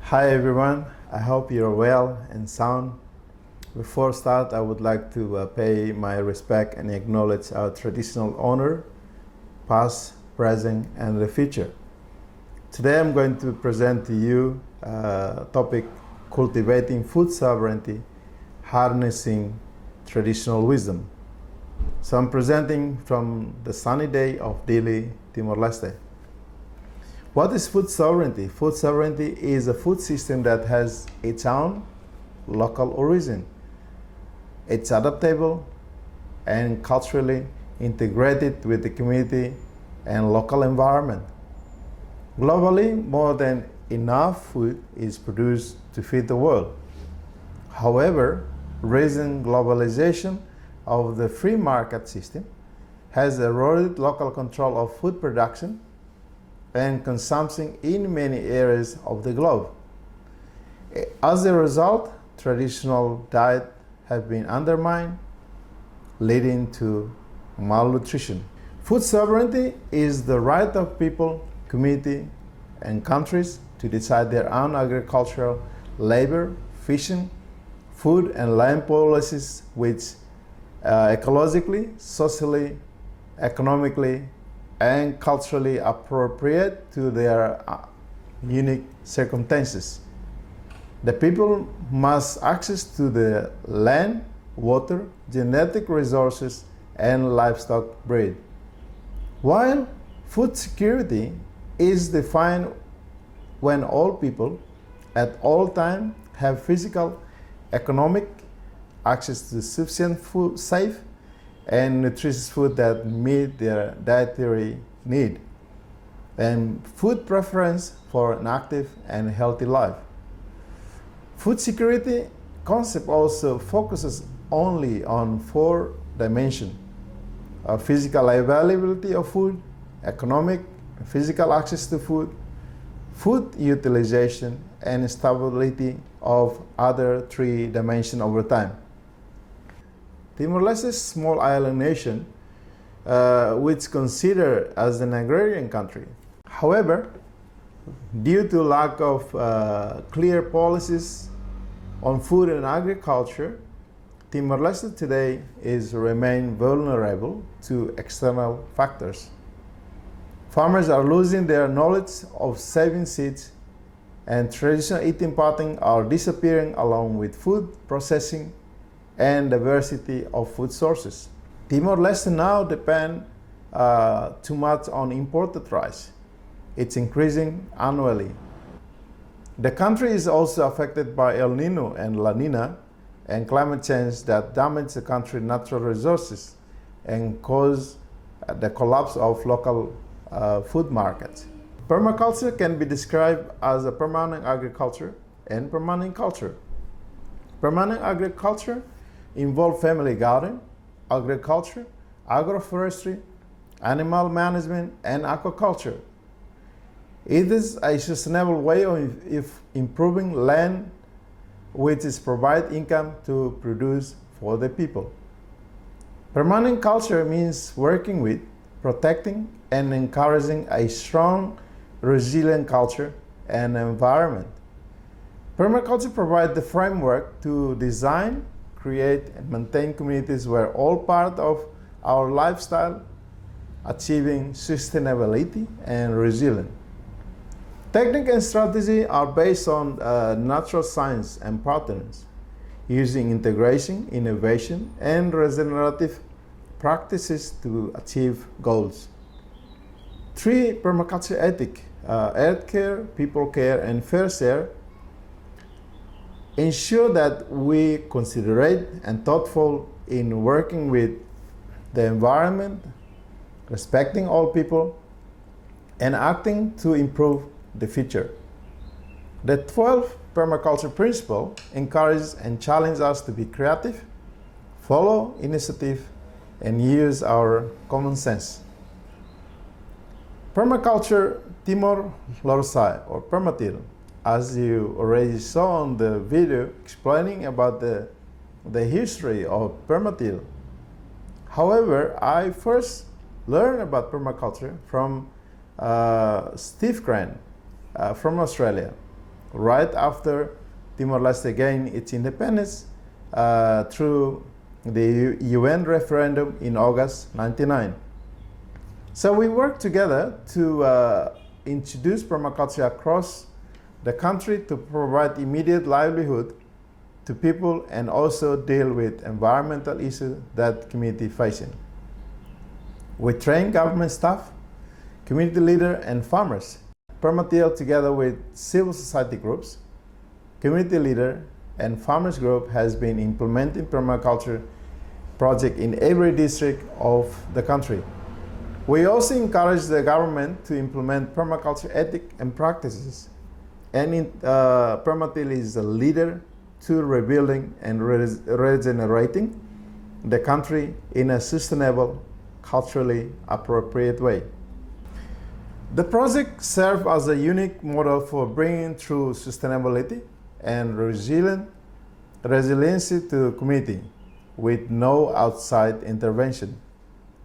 Hi everyone, I hope you're well and sound. Before start, I would like to pay my respect and acknowledge our traditional owner, past, present, and the future. Today I'm going to present to you topic cultivating food sovereignty, harnessing traditional wisdom. So I'm presenting from the sunny day of Dili, Timor-Leste. What is food sovereignty? Food sovereignty is a food system that has its own local origin. It's adaptable and culturally integrated with the community and local environment. Globally, more than enough food is produced to feed the world. However, recent globalization of the free market system has eroded local control of food production and consumption in many areas of the globe. As a result, traditional diets have been undermined, leading to malnutrition. Food sovereignty is the right of people, community, and countries to decide their own agricultural, labor, fishing, food, and land policies which ecologically, socially, economically, and culturally appropriate to their unique circumstances. The people must access to the land, water, genetic resources, and livestock breed. While food security is defined when all people at all times have physical, economic access to sufficient food, safe, and nutritious food that meet their dietary need, and food preference for an active and healthy life. Food security concept also focuses only on 4 dimensions: physical availability of food, economic and physical access to food, food utilization, and stability of other 3 dimensions over time. Timor-Leste is a small island nation which considered as an agrarian country. However, due to lack of clear policies on food and agriculture, Timor-Leste today remain vulnerable to external factors. Farmers are losing their knowledge of saving seeds, and traditional eating patterns are disappearing along with food processing and diversity of food sources. Timor-Leste now depends too much on imported rice. It's increasing annually. The country is also affected by El Nino and La Nina and climate change that damage the country's natural resources and cause the collapse of local food markets. Permaculture can be described as a permanent agriculture and permanent culture. Permanent agriculture involve family garden, agriculture, agroforestry, animal management, and aquaculture. It is a sustainable way of improving land, which is provide income to produce for the people. Permanent culture means working with, protecting, and encouraging a strong, resilient culture and environment. Permaculture provides the framework to design, create, and maintain communities where all part of our lifestyle, achieving sustainability and resilience. Technique and strategy are based on natural science and patterns, using integration, innovation, and regenerative practices to achieve goals. 3 permaculture ethics: earth care, people care, and fair share ensure that we considerate and thoughtful in working with the environment, respecting all people, and acting to improve the future. The 12 permaculture principle encourages and challenges us to be creative, follow initiative, and use our common sense. Permaculture Timor-Leste, or Permatil, as you already saw on the video explaining about the history of Permatil. However, I first learned about permaculture from Steve Grant from Australia. right after Timor-Leste gained its independence through the UN referendum in August 1999. So we worked together to introduce permaculture across the country to provide immediate livelihood to people and also deal with environmental issues that community facing. We train government staff, community leaders, and farmers. Permatil, together with civil society groups, community leader, and farmers group, has been implementing permaculture project in every district of the country. We also encourage the government to implement permaculture ethics and practices. And Permatil is a leader to rebuilding and regenerating the country in a sustainable, culturally appropriate way. The project serves as a unique model for bringing true sustainability and resiliency to the community with no outside intervention.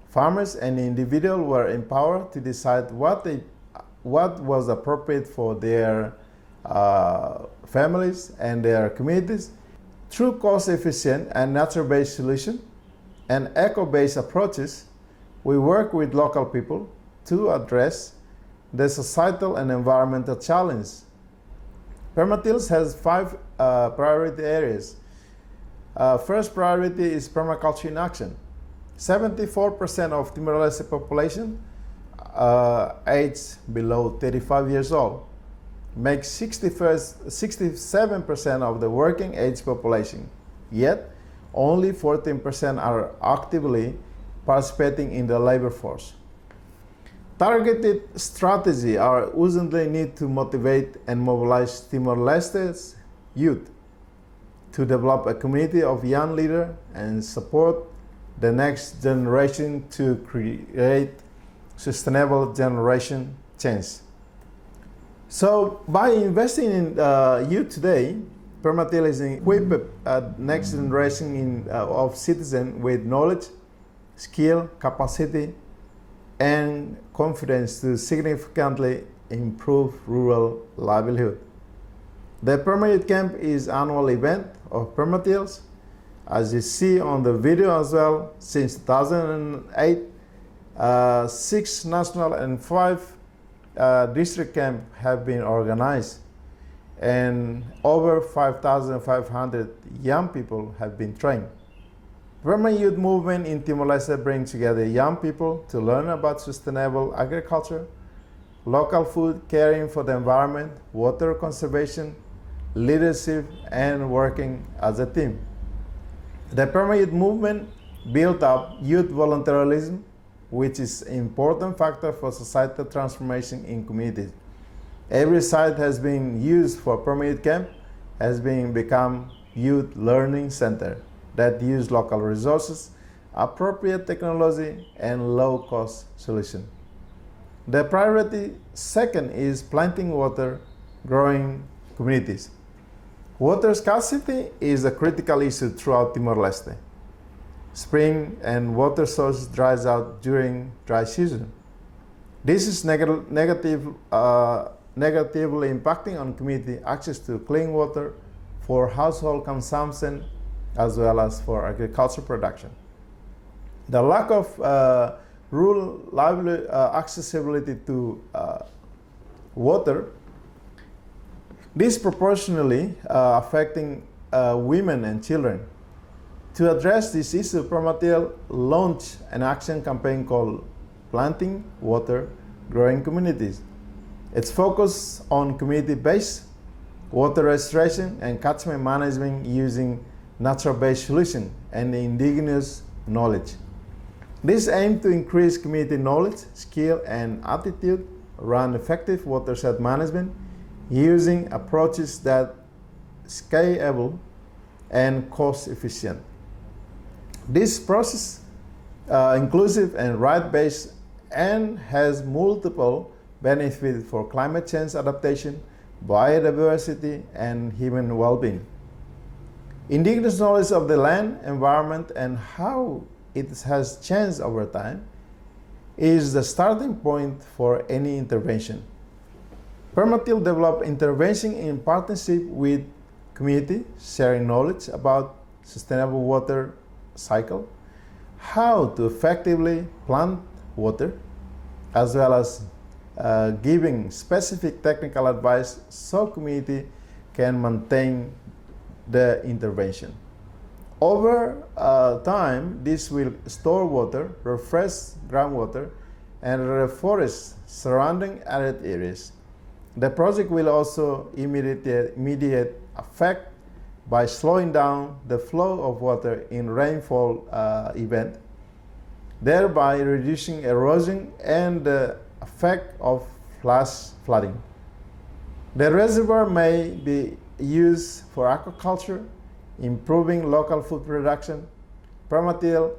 Farmers and individuals were empowered to decide what was appropriate for their families and their communities. Through cost-efficient and nature-based solutions and eco-based approaches, we work with local people to address the societal and environmental challenges. Permatil has 5 priority areas. First priority is permaculture in action. 74% of Timor-Leste population aged below 35 years old, makes 67% of the working age population, yet only 14% are actively participating in the labor force. Targeted strategies are urgently needed to motivate and mobilize Timor-Leste's youth to develop a community of young leaders and support the next generation to create sustainable generation change. So by investing in youth today, Permatil is equipped next generation of citizens with knowledge, skill, capacity, and confidence to significantly improve rural livelihood. The Perma-Youth Camp is an annual event of Permatils. As you see on the video as well, since 2008, 6 national and 5 district camps have been organized, and over 5,500 young people have been trained. Permanent Youth Movement in Timor-Leste brings together young people to learn about sustainable agriculture, local food, caring for the environment, water conservation, leadership, and working as a team. The Permanent Youth Movement built up youth volunteerism, which is an important factor for societal transformation in communities. Every site has been used for Permanent Youth Camp has become youth learning center that use local resources, appropriate technology, and low-cost solution. The priority second is planting water, growing communities. Water scarcity is a critical issue throughout Timor-Leste. Spring and water source dries out during dry season. This is negatively impacting on community access to clean water for household consumption as well as for agriculture production. The lack of rural livelihood accessibility to water disproportionately affecting women and children. To address this issue, Permatil launched an action campaign called Planting Water, Growing Communities. It's focused on community-based water restoration and catchment management using natural-based solutions and indigenous knowledge. This aims to increase community knowledge, skill, and attitude around effective watershed management using approaches that are scalable and cost-efficient. This process inclusive and right-based and has multiple benefits for climate change adaptation, biodiversity, and human well-being. Indigenous knowledge of the land, environment, and how it has changed over time is the starting point for any intervention. Permatil developed intervention in partnership with community, sharing knowledge about sustainable water cycle, how to effectively plant water, as well as giving specific technical advice so community can maintain the intervention. Over time, this will store water, refresh groundwater, and reforest surrounding arid areas. The project will also immediate effect by slowing down the flow of water in rainfall event, thereby reducing erosion and the effect of flash flooding. The reservoir may be used for aquaculture, improving local food production. Permatil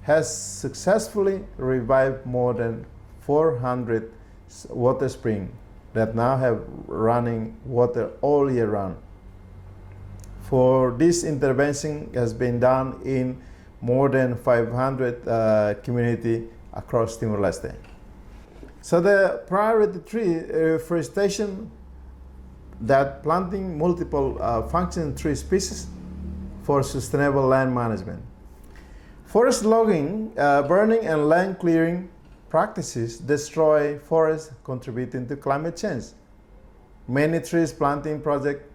has successfully revived more than 400 water springs that now have running water all year round. For this intervention has been done in more than 500 community across Timor-Leste. So the priority 3, reforestation, that planting multiple functioning tree species for sustainable land management. Forest logging, burning and land clearing practices destroy forests, contributing to climate change. Many trees planting projects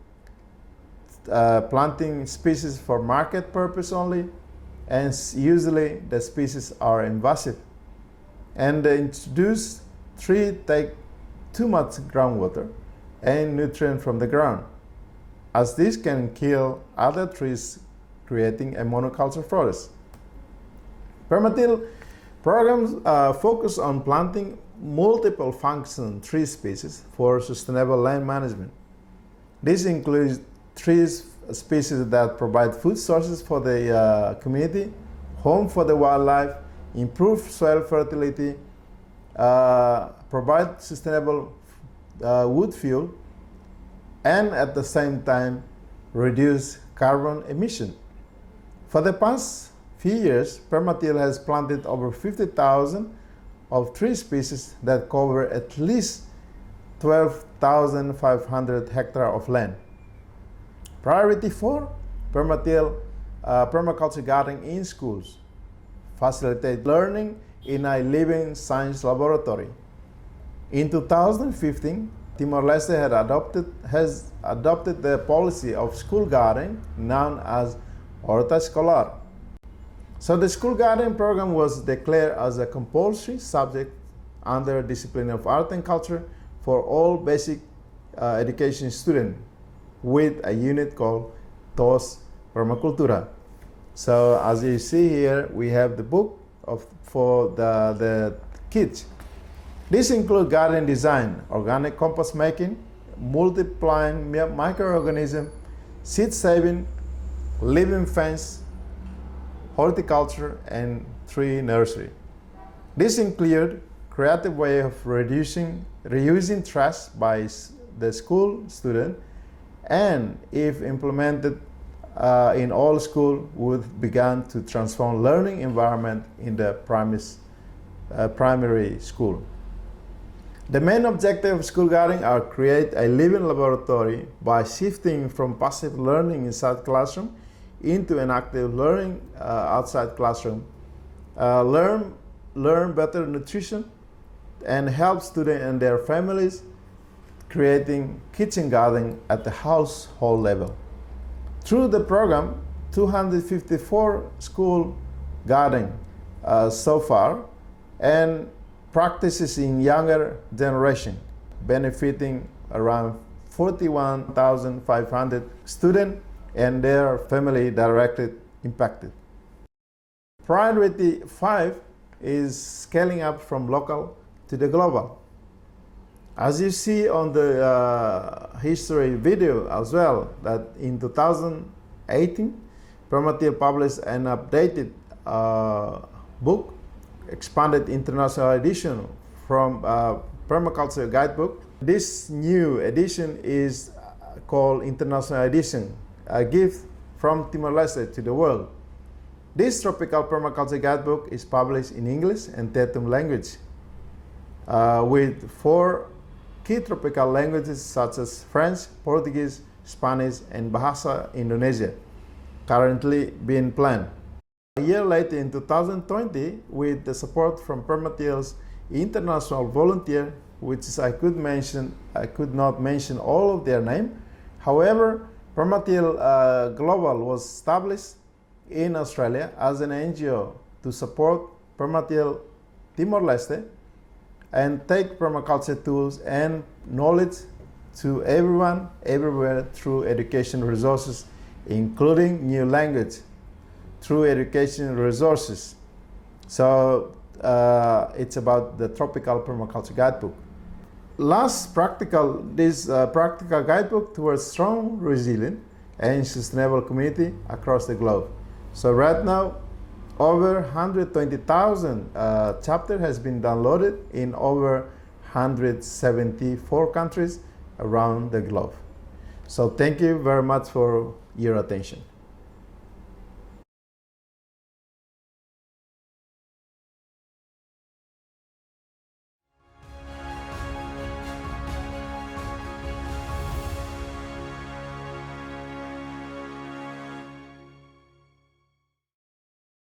planting species for market purpose only, and usually the species are invasive. And the introduced trees take too much groundwater and nutrient from the ground, as this can kill other trees, creating a monoculture forest. Permatil programs focus on planting multiple function tree species for sustainable land management. This includes tree species that provide food sources for the community, home for the wildlife, improve soil fertility, provide sustainable wood fuel, and at the same time reduce carbon emission. For the past few years, Permatil has planted over 50,000 of tree species that cover at least 12,500 hectares of land. Priority 4, permaculture gardening in schools. Facilitate learning in a living science laboratory. In 2015, Timor-Leste has adopted the policy of school gardening known as Horta Escolar. So the school gardening program was declared as a compulsory subject under discipline of art and culture for all basic education students, with a unit called TOS Permacultura. So as you see here, we have the book for the kids. This includes garden design, organic compost making, multiplying microorganisms, seed saving, living fence, horticulture, and tree nursery. This includes creative way of reusing trash by the school student, and if implemented in all schools, would begin to transform learning environment in the primary school. The main objective of school gardening are create a living laboratory by shifting from passive learning inside classroom into an active learning outside classroom. Learn better nutrition and help students and their families creating kitchen gardening at the household level. Through the program, 254 school gardening so far, and practices in younger generation, benefiting around 41,500 students and their family directly impacted. Priority 5 is scaling up from local to the global. As you see on the history video as well, that in 2018, Permatil published an updated book, expanded international edition from Permaculture Guidebook. This new edition is called International Edition, a gift from Timor-Leste to the world. This tropical permaculture guidebook is published in English and Tetum language with 4 key tropical languages such as French, Portuguese, Spanish, and Bahasa Indonesia, currently being planned. A year later, in 2020, with the support from Permateel's international volunteer, which is I could not mention all of their name. However, Permateel Global was established in Australia as an NGO to support Permateel Timor-Leste and take permaculture tools and knowledge to everyone, everywhere through education resources, including new language, through education resources. So it's about the Tropical Permaculture Guidebook. Last practical guidebook towards strong, resilient, and sustainable community across the globe. So right now, over 120,000 chapter has been downloaded in over 174 countries around the globe. So thank you very much for your attention.